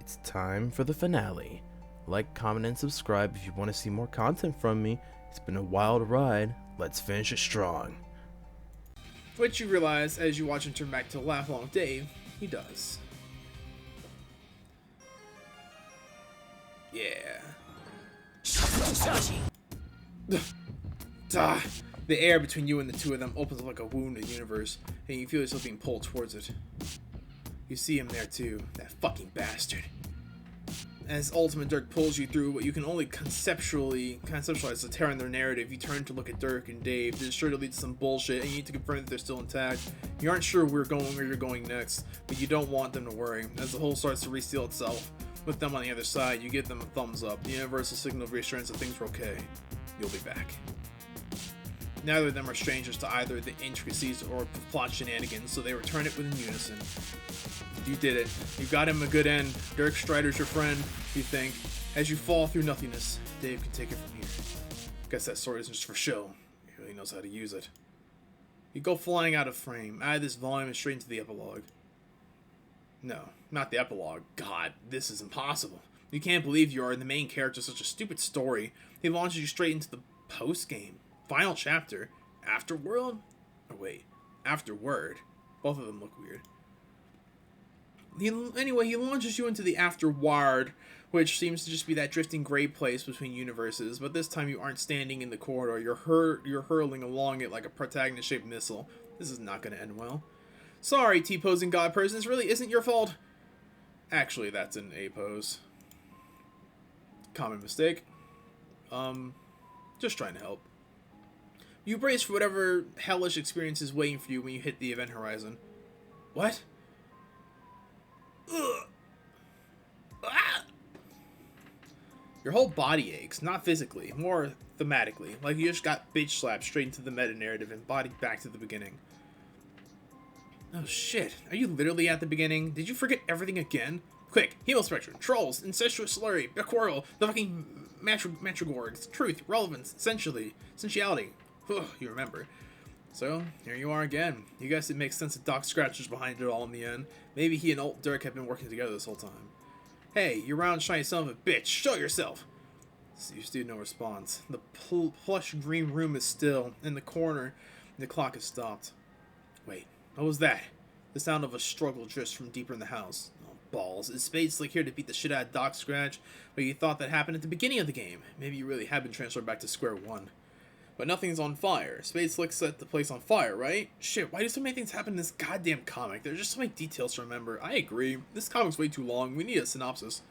It's time for the finale. Like, comment, and subscribe if you want to see more content from me. It's been a wild ride. Let's finish it strong. Which you realize as you watch him turn back to laugh along with Dave, he does. Yeah. The air between you and the two of them opens up like a wound in the universe, and you feel yourself being pulled towards it. You see him there too, that fucking bastard. As Ultimate Dirk pulls you through what you can only conceptualize a tear in their narrative, you turn to look at Dirk and Dave. This is sure to lead to some bullshit, and you need to confirm that they're still intact. You aren't sure where you're going next, but you don't want them to worry. As the hole starts to reseal itself, with them on the other side, you give them a thumbs up, the universal signal of reassurance that things are okay. You'll be back. Neither of them are strangers to either the intricacies or plot shenanigans, so they return it within unison. You did it. You got him a good end. Dirk Strider's your friend, you think. As you fall through nothingness, Dave can take it from here. Guess that sword isn't just for show. He really knows how to use it. You go flying out of frame, out of this volume and straight into the epilogue. No, not the epilogue. God, this is impossible. You can't believe you are the main character of such a stupid story. He launches you straight into the post-game. Final chapter. Afterworld? Or wait, Afterword. Both of them look weird. He launches you into the Afterward, which seems to just be that drifting gray place between universes, but this time you aren't standing in the corridor, you're hurling along it like a protagonist-shaped missile. This is not going to end well. Sorry, T-posing god person, this really isn't your fault. Actually, that's an A-pose. Common mistake. Just trying to help. You brace for whatever hellish experience is waiting for you when you hit the event horizon. What? Ugh. Ah! Your whole body aches, not physically, more thematically, like you just got bitch slapped straight into the meta-narrative and bodied back to the beginning. Oh shit, are you literally at the beginning? Did you forget everything again? Quick, Hemo Spectrum, Trolls, Incestuous Slurry, Bequarrel, the fucking Matrigorgs, Truth, Relevance, Essentiality. You remember. So, here you are again. You guess it makes sense that Doc Scratch is behind it all in the end. Maybe he and Ult Dirk have been working together this whole time. Hey, you round shiny son of a bitch, show yourself! So you still no response. The plush green room is still. In the corner, the clock has stopped. Wait, what was that? The sound of a struggle drifts from deeper in the house. Oh, balls. Is Spade Slick here to beat the shit out of Doc Scratch? But you thought that happened at the beginning of the game. Maybe you really have been transferred back to square one. But nothing's on fire. Spade Slick set the place on fire, right? Shit, why do so many things happen in this goddamn comic? There's just so many details to remember. I agree. This comic's way too long. We need a synopsis.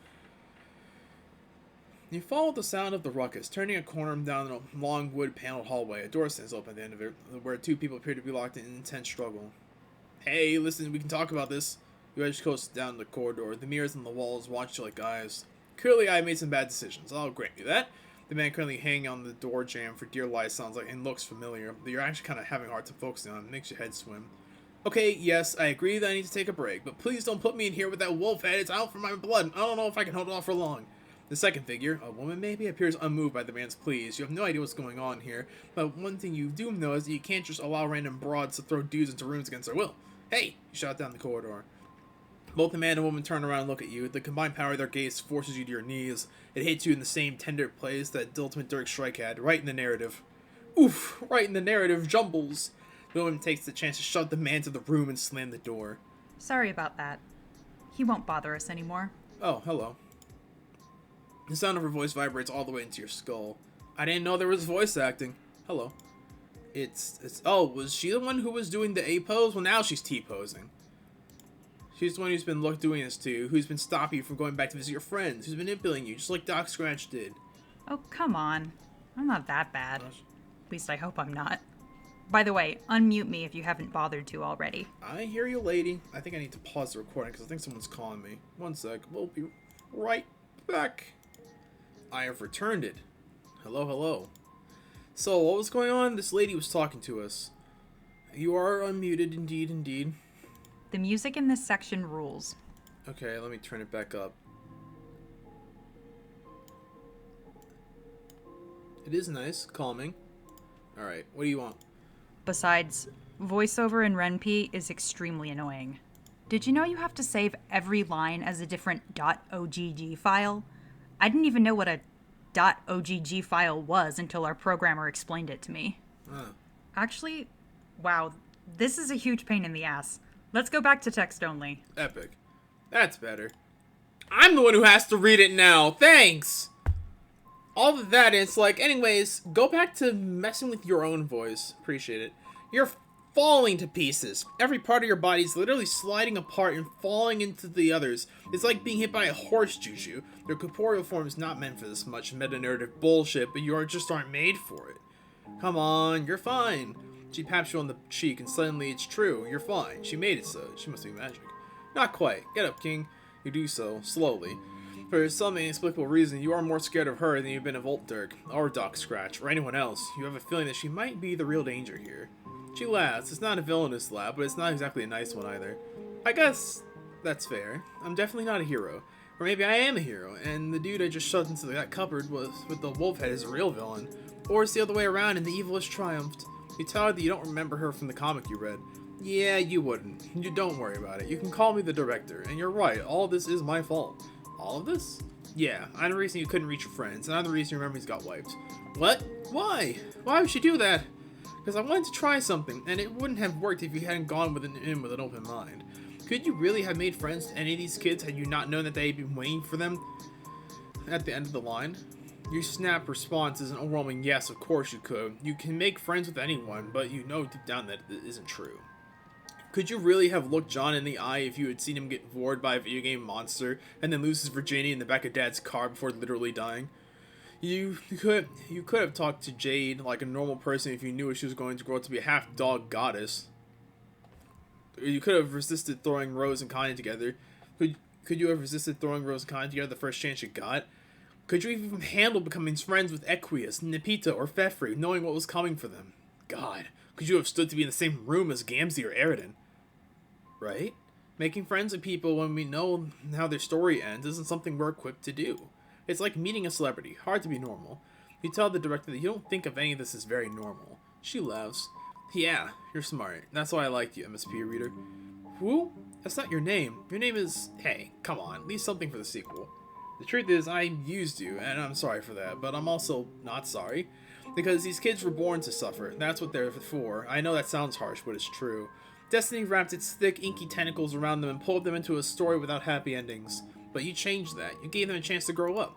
You follow the sound of the ruckus, turning a corner down a long wood-paneled hallway. A door stands open at the end of it, where two people appear to be locked in intense struggle. Hey, listen, we can talk about this. You edge coast down the corridor. The mirrors on the walls watch you like eyes. Clearly, I made some bad decisions. I'll grant you that. The man currently hanging on the door jamb for dear life sounds like and looks familiar, but you're actually kind of having a hard time focusing on it. It makes your head swim. Okay, yes, I agree that I need to take a break, but please don't put me in here with that wolf head. It's out for my blood. I don't know if I can hold it off for long. The second figure, a woman maybe, appears unmoved by the man's pleas. You have no idea what's going on here, but one thing you do know is that you can't just allow random broads to throw dudes into rooms against their will. Hey! You shout down the corridor. Both the man and woman turn around and look at you. The combined power of their gaze forces you to your knees. It hits you in the same tender place that the Ultimate Dirk Strike had, right in the narrative. Oof! Right in the narrative jumbles. The woman takes the chance to shove the man to the room and slam the door. Sorry about that. He won't bother us anymore. Oh, hello. The sound of her voice vibrates all the way into your skull. I didn't know there was voice acting. Hello. Oh, was she the one who was doing the A pose? Well, now she's T posing. She's the one who's been doing this to you, who's been stopping you from going back to visit your friends, who's been impiling you, just like Doc Scratch did. Oh, come on. I'm not that bad. At least I hope I'm not. By the way, unmute me if you haven't bothered to already. I hear you, lady. I think I need to pause the recording because I think someone's calling me. One sec. We'll be right back. I have returned it. Hello, hello. So, what was going on? This lady was talking to us. You are unmuted, indeed, indeed. The music in this section rules. Okay, let me turn it back up. It is nice, calming. Alright, what do you want? Besides, voiceover in Ren'Py is extremely annoying. Did you know you have to save every line as a different .ogg file? I didn't even know what a .ogg file was until our programmer explained it to me. Actually, wow, this is a huge pain in the ass. Let's go back to text only. Epic. That's better. I'm the one who has to read it now. Thanks! All of that, it's like, anyways, go back to messing with your own voice. Appreciate it. You're falling to pieces. Every part of your body is literally sliding apart and falling into the others. It's like being hit by a horse juju. Your corporeal form is not meant for this much meta-narrative bullshit, but you just aren't made for it. Come on, you're fine. She pats you on the cheek and suddenly it's true. You're fine. She made it so. She must be magic. Not quite. Get up, King. You do so, slowly. For some inexplicable reason, you are more scared of her than you've been of Ult Dirk, or Doc Scratch, or anyone else. You have a feeling that she might be the real danger here. She laughs. It's not a villainous laugh, but it's not exactly a nice one either. I guess that's fair. I'm definitely not a hero. Or maybe I am a hero, and the dude I just shoved into that cupboard with the wolf head is a real villain. Or it's the other way around and the evil has triumphed. You tell her that you don't remember her from the comic you read. Yeah, you wouldn't. You don't worry about it. You can call me the director, and you're right, all this is my fault. All of this? Yeah, I'm the reason you couldn't reach your friends, and I'm the reason your memories got wiped. What? Why? Why would she do that? Because I wanted to try something, and it wouldn't have worked if you hadn't gone in with an open mind. Could you really have made friends with any of these kids had you not known that they'd been waiting for them at the end of the line? Your snap response is an overwhelming yes, of course you could. You can make friends with anyone, but you know deep down that it isn't true. Could you really have looked John in the eye if you had seen him get gored by a video game monster and then lose his virginity in the back of Dad's car before literally dying? You could have talked to Jade like a normal person if you knew she was going to grow up to be a half-dog goddess. You could have resisted throwing Rose and Connie together. Could you have resisted throwing Rose and Connie together the first chance you got? Could you even handle becoming friends with Equius, Nepeta, or Fefri, knowing what was coming for them? God, could you have stood to be in the same room as Gamzee or Aridin? Right? Making friends with people when we know how their story ends isn't something we're equipped to do. It's like meeting a celebrity. Hard to be normal. You tell the director that you don't think of any of this as very normal. She laughs. Yeah, you're smart. That's why I liked you, MSP reader. Who? That's not your name. Your name is... Hey, come on. Leave something for the sequel. The truth is, I used you, and I'm sorry for that, but I'm also not sorry. Because these kids were born to suffer. That's what they're for. I know that sounds harsh, but it's true. Destiny wrapped its thick, inky tentacles around them and pulled them into a story without happy endings. But you changed that. You gave them a chance to grow up.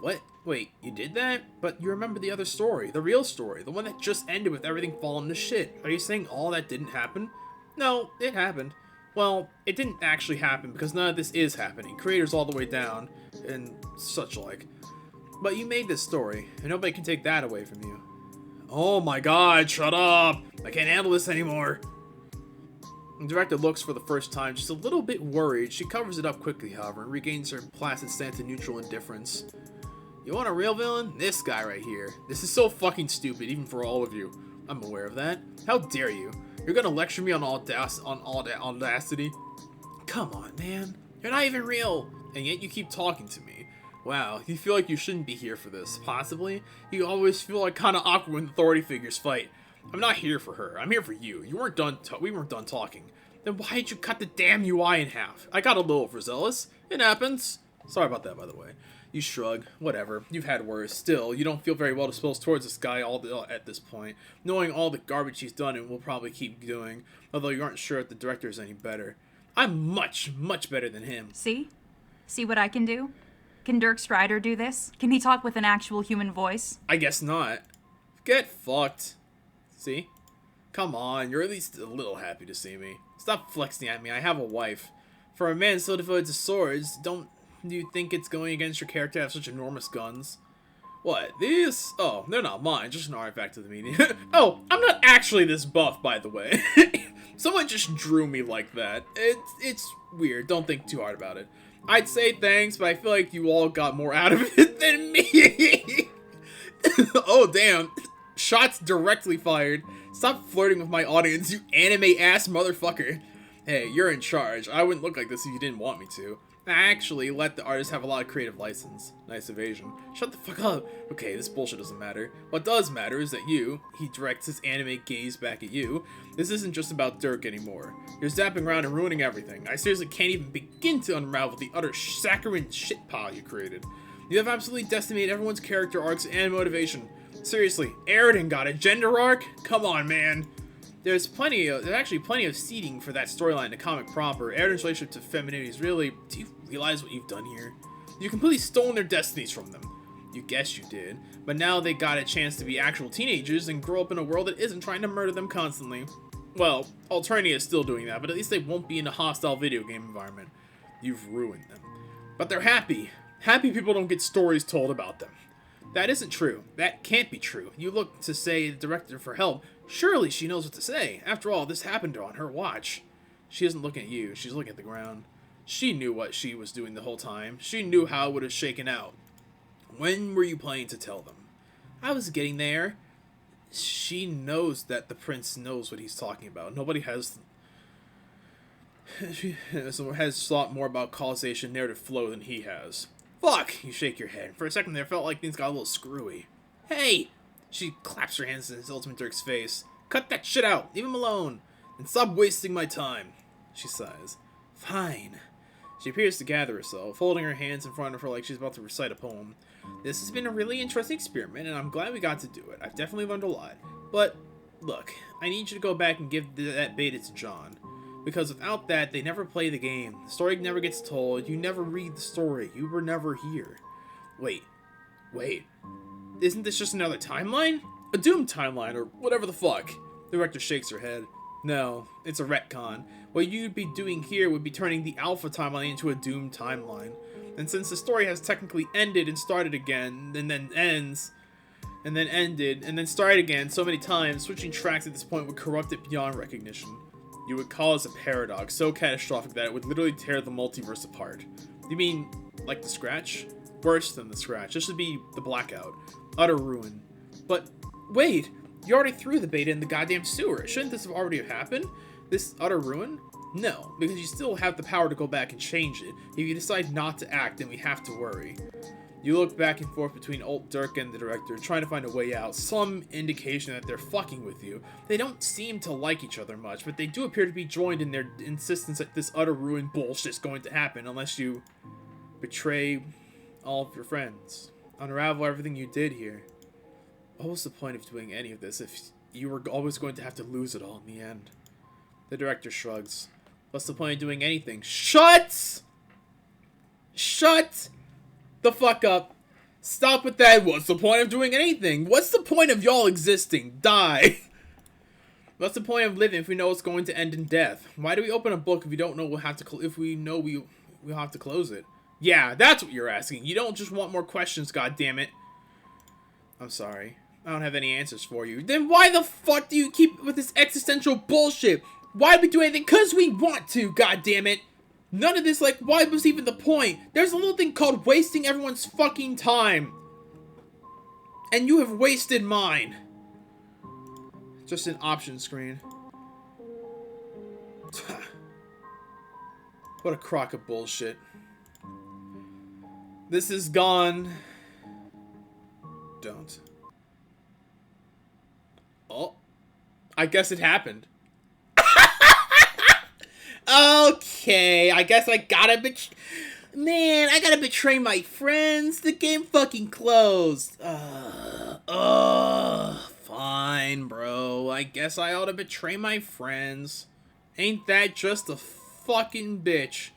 What? Wait, you did that? But you remember the other story, the real story, the one that just ended with everything falling to shit. Are you saying all that didn't happen? No, it happened. Well, it didn't actually happen because none of this is happening. Creators all the way down, and such like. But you made this story, and nobody can take that away from you. Oh my god, shut up! I can't handle this anymore. The director looks for the first time, just a little bit worried. She covers it up quickly, however, and regains her placid stance of neutral indifference. You want a real villain? This guy right here. This is so fucking stupid, even for all of you. I'm aware of that. How dare you? You're gonna lecture me on audacity? Come on, man. You're not even real. And yet you keep talking to me. Wow, you feel like you shouldn't be here for this. Possibly? You always feel like kinda awkward when authority figures fight. I'm not here for her. I'm here for you. We weren't done talking. Then why did you cut the damn UI in half? I got a little overzealous. It happens. Sorry about that, by the way. You shrug. Whatever. You've had worse. Still, you don't feel very well disposed towards this guy at this point, knowing all the garbage he's done and will probably keep doing, although you aren't sure if the director is any better. I'm much, much better than him. See? See what I can do? Can Dirk Strider do this? Can he talk with an actual human voice? I guess not. Get fucked. See? Come on, you're at least a little happy to see me. Stop flexing at me, I have a wife. For a man so devoted to swords, don't you think it's going against your character to have such enormous guns? What, these? Oh, they're not mine, just an artifact of the medium. Oh, I'm not actually this buff, by the way. Someone just drew me like that. It's weird, don't think too hard about it. I'd say thanks, but I feel like you all got more out of it than me. Oh, damn. Shots directly fired. Stop flirting with my audience, you anime-ass motherfucker. Hey, you're in charge. I wouldn't look like this if you didn't want me to. Actually, let the artist have a lot of creative license. Nice evasion. Shut the fuck up. Okay, this bullshit doesn't matter. What does matter is that he directs his anime gaze back at you. This isn't just about Dirk anymore. You're zapping around and ruining everything. I seriously can't even begin to unravel the utter saccharine shit pile you created. You have absolutely decimated everyone's character arcs and motivation. Seriously, Aridin got a gender arc? Come on, man. There's actually plenty of seeding for that storyline in the comic proper. Aridin's relationship to femininity is really... Do you realize what you've done here? You completely stolen their destinies from them. You guess you did. But now they got a chance to be actual teenagers and grow up in a world that isn't trying to murder them constantly. Well, Alternia is still doing that, but at least they won't be in a hostile video game environment. You've ruined them. But they're happy. Happy people don't get stories told about them. That isn't true. That can't be true. You look to say the director for help. Surely she knows what to say. After all, this happened on her watch. She isn't looking at you. She's looking at the ground. She knew what she was doing the whole time. She knew how it would have shaken out. When were you planning to tell them? I was getting there. She knows that the prince knows what he's talking about. Nobody has thought more about causation narrative flow than he has. Fuck! You shake your head. For a second there, felt like things got a little screwy. Hey! She claps her hands in his Ultimate Dirk's face. Cut that shit out! Leave him alone! And stop wasting my time! She sighs. Fine. She appears to gather herself, folding her hands in front of her like she's about to recite a poem. This has been a really interesting experiment, and I'm glad we got to do it. I've definitely learned a lot. But, look, I need you to go back and give that beta to John. Because without that, they never play the game. The story never gets told. You never read the story. You were never here. Wait. Isn't this just another timeline? A Doom timeline, or whatever the fuck. The director shakes her head. No, it's a retcon. What you'd be doing here would be turning the Alpha timeline into a Doom timeline. And since the story has technically ended and started again, and then ends, and then ended, and then started again so many times, switching tracks at this point would corrupt it beyond recognition. You would cause a paradox so catastrophic that it would literally tear the multiverse apart. You mean, like the Scratch? Worse than the Scratch. This would be the Blackout. Utter ruin. But, wait! You already threw the beta in the goddamn sewer. Shouldn't this have already happened? This utter ruin? No, because you still have the power to go back and change it. If you decide not to act, then we have to worry. You look back and forth between Ult Dirk and the director, trying to find a way out, some indication that they're fucking with you. They don't seem to like each other much, but they do appear to be joined in their insistence that this utter ruin bullshit's going to happen unless you betray all of your friends. Unravel everything you did here. What was the point of doing any of this if you were always going to have to lose it all in the end? The director shrugs. What's the point of doing anything? Shut the fuck up. Stop with that. What's the point of doing anything? What's the point of y'all existing? Die. What's the point of living if we know it's going to end in death? Why do we open a book if we don't know we'll have to if we know we'll have to close it? Yeah, that's what you're asking. You don't just want more questions, goddammit. I'm sorry. I don't have any answers for you. Then why the fuck do you keep with this existential bullshit? Why do we do anything? Because we want to, goddammit. None of this, like, why was even the point? There's a little thing called wasting everyone's fucking time. And you have wasted mine. Just an option screen. What a crock of bullshit. This is gone. Don't. Oh. I guess it happened. Okay, I guess I gotta Man, I gotta betray my friends. The game fucking closed. Fine, bro. I guess I ought to betray my friends. Ain't that just a fucking bitch?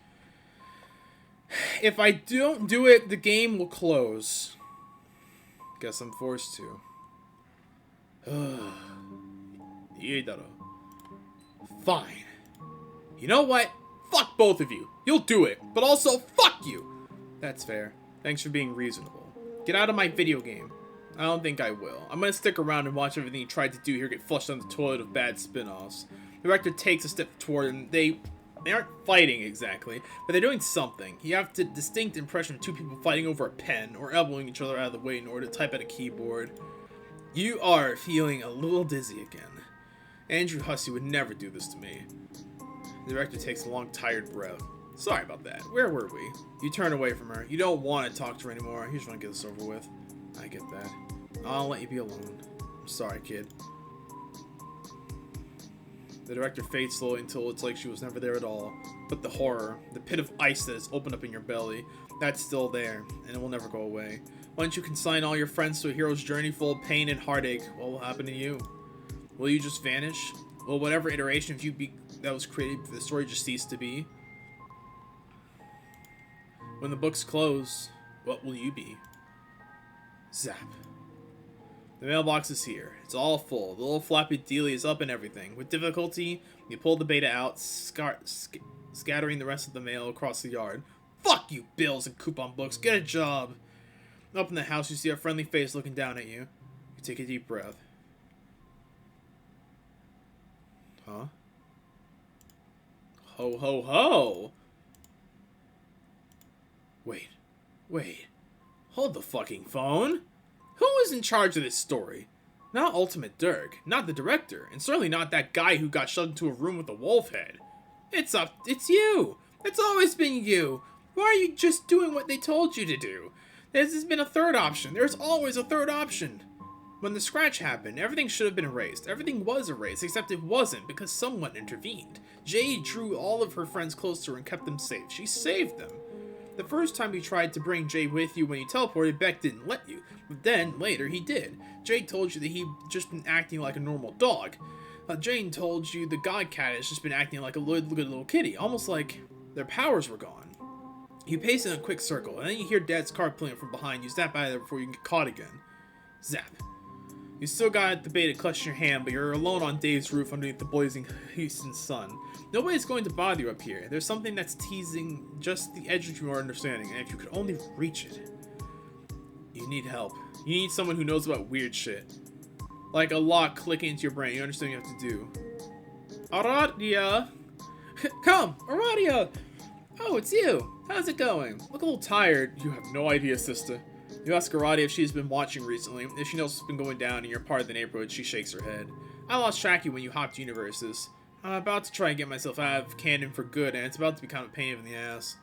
If I don't do it, the game will close. Guess I'm forced to. Fine. You know what? Fuck both of you. You'll do it. But also, fuck you. That's fair. Thanks for being reasonable. Get out of my video game. I don't think I will. I'm gonna stick around and watch everything you tried to do here get flushed down the toilet of bad spin-offs. The director takes a step toward and they aren't fighting exactly, but they're doing something. You have the distinct impression of two people fighting over a pen or elbowing each other out of the way in order to type at a keyboard. You are feeling a little dizzy again. Andrew Hussey would never do this to me. The director takes a long, tired breath. Sorry about that. Where were we? You turn away from her. You don't want to talk to her anymore. You just want to get this over with. I get that. I'll let you be alone. I'm sorry, kid. The director fades slowly until it's like she was never there at all. But the horror, the pit of ice that has opened up in your belly, that's still there, and it will never go away. Once you consign all your friends to a hero's journey full of pain and heartache, what will happen to you? Will you just vanish? Will whatever iteration of you that was created for the story just cease to be? When the books close, what will you be? Zap. The mailbox is here. It's all full. The little flappy dealie is up and everything. With difficulty, you pull the beta out, scattering the rest of the mail across the yard. Fuck you, bills and coupon books. Get a job. Up in the house, you see a friendly face looking down at you. You take a deep breath. Huh? Ho, ho, ho! Wait. Hold the fucking phone. Who is in charge of this story? Not Ultimate Dirk, not the director, and certainly not that guy who got shoved into a room with a wolf head. It's you! It's always been you! Why are you just doing what they told you to do? There's been a third option. There's always a third option. When the scratch happened, everything should have been erased. Everything was erased, except it wasn't, because someone intervened. Jade drew all of her friends close to her and kept them safe. She saved them. The first time you tried to bring Jade with you when you teleported, Beck didn't let you. But then, later, he did. Jade told you that he'd just been acting like a normal dog. Jane told you the god cat has just been acting like a good little kitty, almost like their powers were gone. You pace in a quick circle, and then you hear Dad's car pulling from behind you. Snap out of there before you can get caught again. Zap. You still got the beta clutched in your hand, but you're alone on Dave's roof underneath the blazing Houston sun. Nobody's going to bother you up here. There's something that's teasing just the edge of your understanding, and if you could only reach it. You need help. You need someone who knows about weird shit. Like a lock clicking into your brain. You understand what you have to do. Aradia! Come! Aradia! Oh, it's you! How's it going? Look a little tired. You have no idea, sister. You ask Aradia if she's been watching recently. If she knows what's been going down and you're part of the neighborhood, she shakes her head. I lost track of you when you hopped universes. I'm about to try and get myself out of canon for good, and it's about to become a pain in the ass.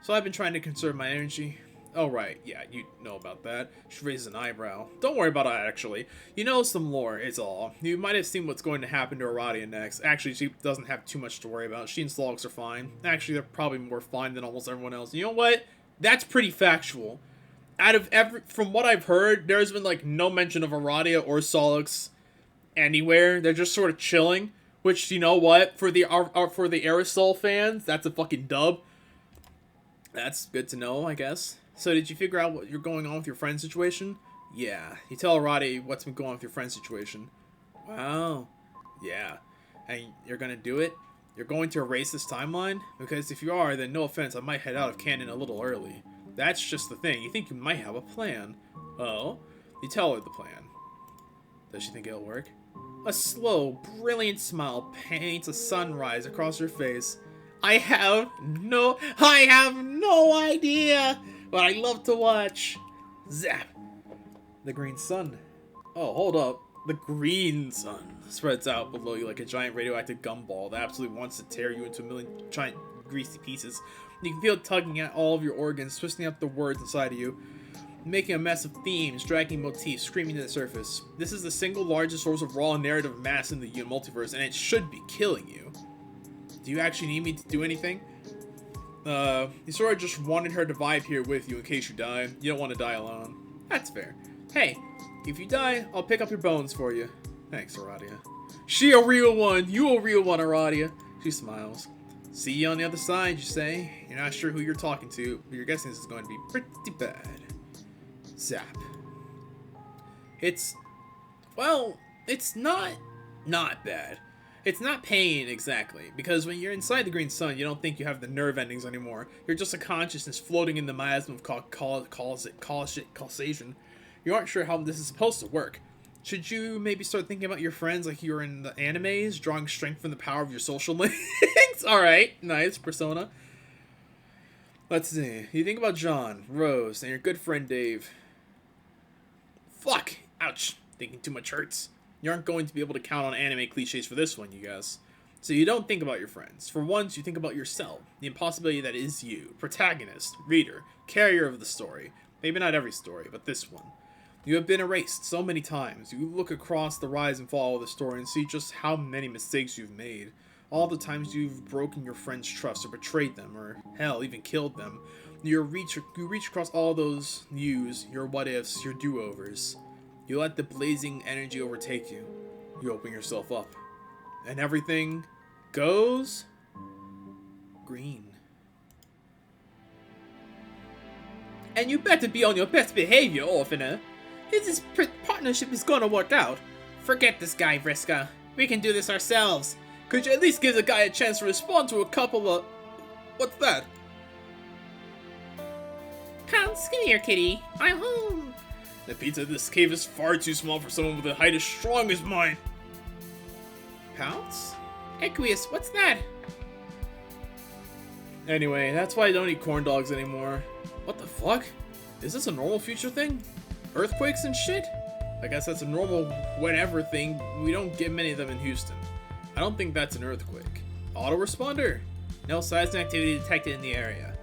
So I've been trying to conserve my energy. Oh, right. Yeah, you know about that. She raises an eyebrow. Don't worry about it, actually. You know some lore, it's all. You might have seen what's going to happen to Aradia next. Actually, she doesn't have too much to worry about. She and Slogs are fine. Actually, they're probably more fine than almost everyone else. You know what? That's pretty factual. From what I've heard, there's been, like, no mention of Aradia or Solix anywhere. They're just sort of chilling. Which, you know what? For the Aerosol fans, that's a fucking dub. That's good to know, I guess. So did you figure out what you're going on with your friend situation? Yeah. You tell Aradia what's been going on with your friend situation. Wow. Yeah. And you're gonna do it? You're going to erase this timeline? Because if you are, then no offense, I might head out of canon a little early. That's just the thing. You think you might have a plan. Oh? You tell her the plan. Does she think it'll work? A slow, brilliant smile paints a sunrise across her face. I have no idea, but I love to watch. Zap. The green sun. Oh, hold up. The green sun spreads out below you like a giant radioactive gumball that absolutely wants to tear you into a million giant greasy pieces. You can feel it tugging at all of your organs, twisting up the words inside of you, making a mess of themes, dragging motifs, screaming to the surface. This is the single largest source of raw narrative mass in the multiverse, and it should be killing you. Do you actually need me to do anything? You sort of just wanted her to vibe here with you in case you die. You don't want to die alone. That's fair. Hey, if you die, I'll pick up your bones for you. Thanks, Aradia. She a real one. You a real one, Aradia. She smiles. See you on the other side, you say. You're not sure who you're talking to, but you're guessing this is going to be pretty bad. Zap. It's not bad. It's not pain, exactly, because when you're inside the green sun, you don't think you have the nerve endings anymore. You're just a consciousness floating in the miasma of causation. You aren't sure how this is supposed to work. Should you maybe start thinking about your friends like you're in the animes, drawing strength from the power of your social links? Alright, nice, Persona. Let's see. You think about John, Rose, and your good friend Dave. Fuck! Ouch. Thinking too much hurts. You aren't going to be able to count on anime cliches for this one, you guys. So you don't think about your friends. For once, you think about yourself, the impossibility that is you, protagonist, reader, carrier of the story. Maybe not every story, but this one. You have been erased so many times. You look across the rise and fall of the story and see just how many mistakes you've made. All the times you've broken your friends' trust or betrayed them, or hell, even killed them. You reach across all those yous, your what-ifs, your do-overs. You let the blazing energy overtake you. You open yourself up. And everything goes green. And you better be on your best behavior, Orphaner. This partnership is gonna work out. Forget this guy, Vriska. We can do this ourselves. Could you at least give the guy a chance to respond to a couple of... What's that? Come here, kitty. I'm home. The pizza in this cave is far too small for someone with a height as strong as mine. Pounce? Aqueous, what's that? Anyway, that's why I don't eat corn dogs anymore. What the fuck? Is this a normal future thing? Earthquakes and shit? I guess that's a normal whatever thing. We don't get many of them in Houston. I don't think that's an earthquake. Autoresponder? No seismic activity detected in the area.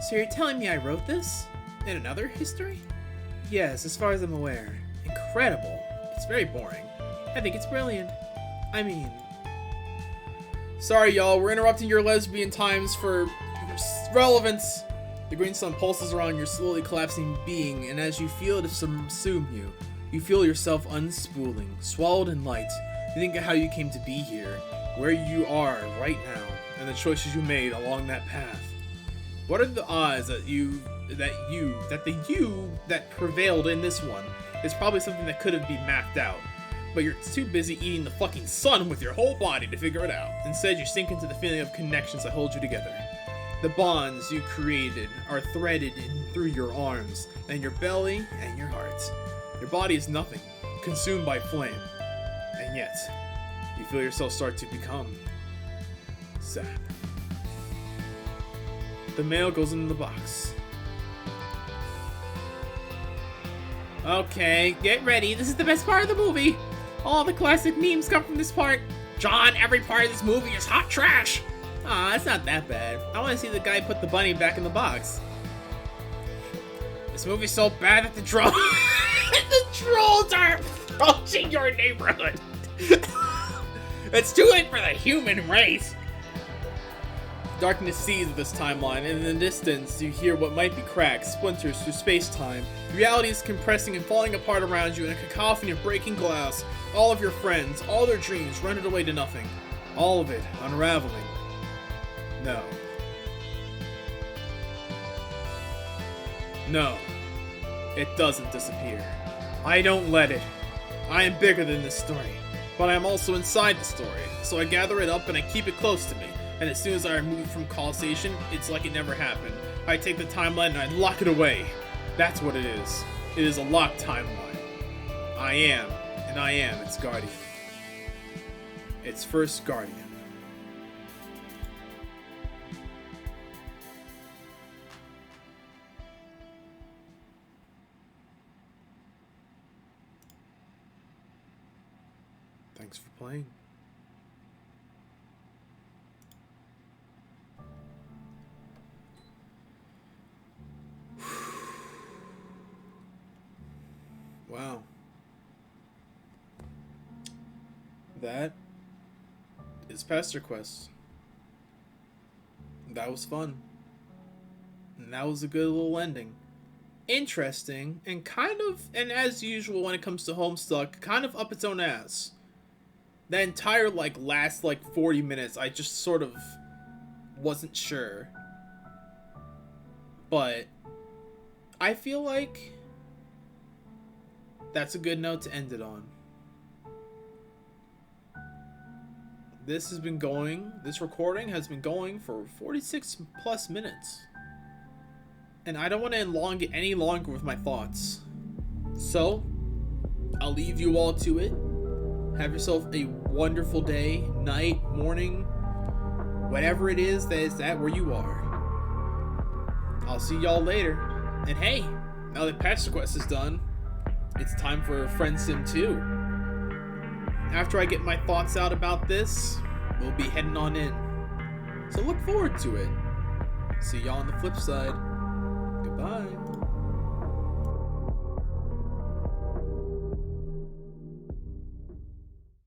So you're telling me I wrote this? In another history? Yes, as far as I'm aware. Incredible. It's very boring. I think it's brilliant. I mean... Sorry, y'all. We're interrupting your lesbian times for relevance. The green sun pulses around your slowly collapsing being, and as you feel it subsume you, you feel yourself unspooling, swallowed in light. You think of how you came to be here, where you are right now, and the choices you made along that path. What are the odds that the you that prevailed in this one is probably something that could have been mapped out, but you're too busy eating the fucking sun with your whole body to figure it out. Instead, you sink into the feeling of connections that hold you together. The bonds you created are threaded in through your arms, and your belly, and your heart. Your body is nothing, consumed by flame. And yet, you feel yourself start to become sap. The mail goes into the box. Okay, get ready. This is the best part of the movie. All the classic memes come from this part. John, every part of this movie is hot trash. Aw, it's not that bad. I want to see the guy put the bunny back in the box. This movie's so bad that the trolls are approaching your neighborhood. It's too late for the human race. Darkness seizes this timeline, and in the distance, you hear what might be cracks, splinters through space-time. Reality is compressing and falling apart around you in a cacophony of breaking glass. All of your friends, all their dreams rendered away to nothing. All of it unraveling. No. No. It doesn't disappear. I don't let it. I am bigger than this story, but I am also inside the story, so I gather it up and I keep it close to me. And as soon as I remove it from causation, it's like it never happened. I take the timeline and I lock it away. That's what it is. It is a locked timeline. I am its guardian. Its first guardian. Thanks for playing. Wow. That is Pesterquest. That was fun. And that was a good little ending. Interesting, and and as usual when it comes to Homestuck, kind of up its own ass. That entire, last, 40 minutes, I just sort of wasn't sure. But I feel like that's a good note to end it on. This recording has been going for 46 plus minutes. And I don't want to elongate any longer with my thoughts. So, I'll leave you all to it. Have yourself a wonderful day, night, morning, whatever it is that is at where you are. I'll see y'all later. And hey, now that Pesterquest is done, it's time for Friend Sim 2. after I get my thoughts out about this, we'll be heading on in. So look forward to it. See y'all on the flip side. Goodbye.